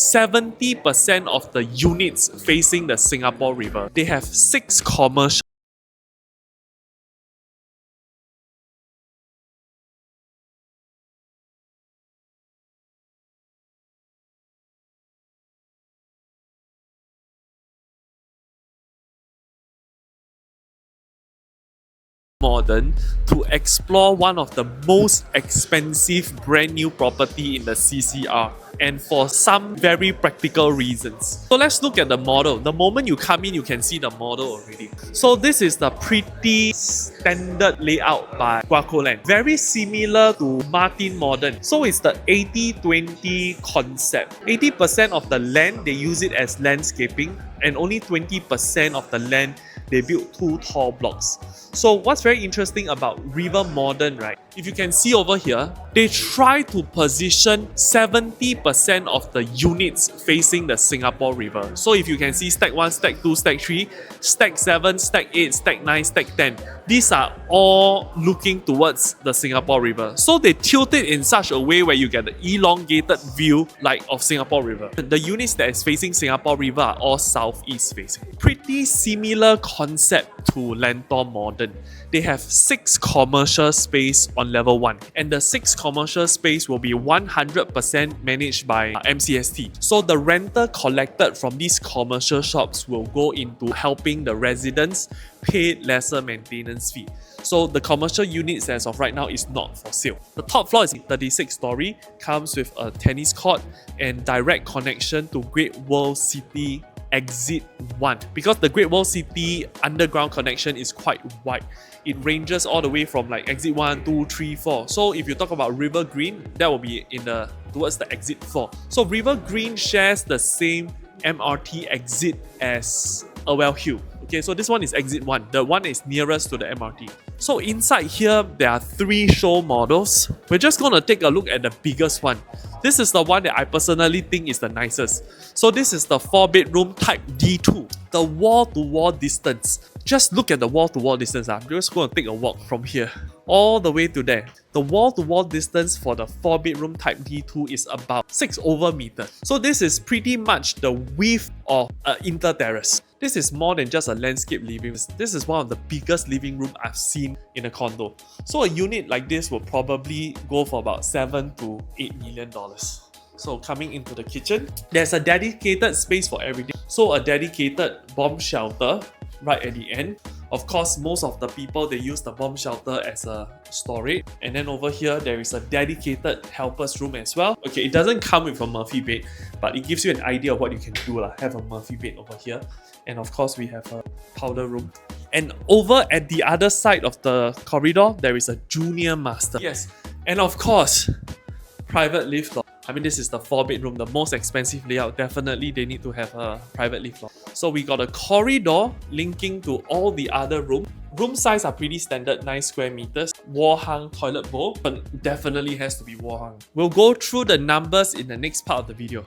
70% of the units facing the Singapore River. They have 6 commercial modern to explore one of the most expensive brand new property in the CCR, and for some very practical reasons. So let's look at the model. The moment you come in, you can see the model already. So this is the pretty standard layout by GuocoLand, very similar to Martin Modern. So it's the 80-20 concept. 80% of the land they use it as landscaping, and only 20% of the land they built 2 tall blocks. So what's very interesting about River Modern, right? If you can see over here, they try to position 70% of the units facing the Singapore River. So if you can see stack 1, stack 2, stack 3, stack 7, stack 8, stack 9, stack 10. These are all looking towards the Singapore River. So they tilt it in such a way where you get the elongated view like of Singapore River. The units that is facing Singapore River are all southeast facing. Pretty similar concept to Lentor Modern. They have 6 commercial space on level 1, and the 6 commercial space will be 100% managed by MCST. So the rental collected from these commercial shops will go into helping the residents pay lesser maintenance fee. So the commercial units as of right now is not for sale. The top floor is 36 story, comes with a tennis court and direct connection to Great World City Exit 1. Because the Great World City underground connection is quite wide. It ranges all the way from like exit 1, 2, 3, 4. So if you talk about River Green, that will be in the towards the exit 4. So River Green shares the same MRT exit as Irwell Hill. Okay, so this one is exit 1. The one is nearest to the MRT. So inside here, there are 3 show models. We're just going to take a look at the biggest one. This is the one that I personally think is the nicest. So this is the 4-bedroom type D2. The wall-to-wall distance. Just look at the wall-to-wall distance. I'm just going to take a walk from here all the way to there. The wall-to-wall distance for the 4-bedroom type D2 is about 6 over meters. So this is pretty much the width of an inter-terrace. This is more than just a landscape living room. This is one of the biggest living room I've seen in a condo. So a unit like this will probably go for about $7 to $8 million. So coming into the kitchen, there's a dedicated space for everything. So a dedicated bomb shelter right at the end. Of course, most of the people, they use the bomb shelter as a storage. And then over here, there is a dedicated helper's room as well. Okay, it doesn't come with a Murphy bed, but it gives you an idea of what you can do. Have a Murphy bed over here. And of course, we have a powder room. And over at the other side of the corridor, there is a junior master. Yes, and of course, private lift. I mean, this is the 4-bedroom, the most expensive layout. Definitely, they need to have a private lift. So we got a corridor linking to all the other rooms. Room size are pretty standard, 9 square meters. Wall hung toilet bowl, but definitely has to be wall hung. We'll go through the numbers in the next part of the video.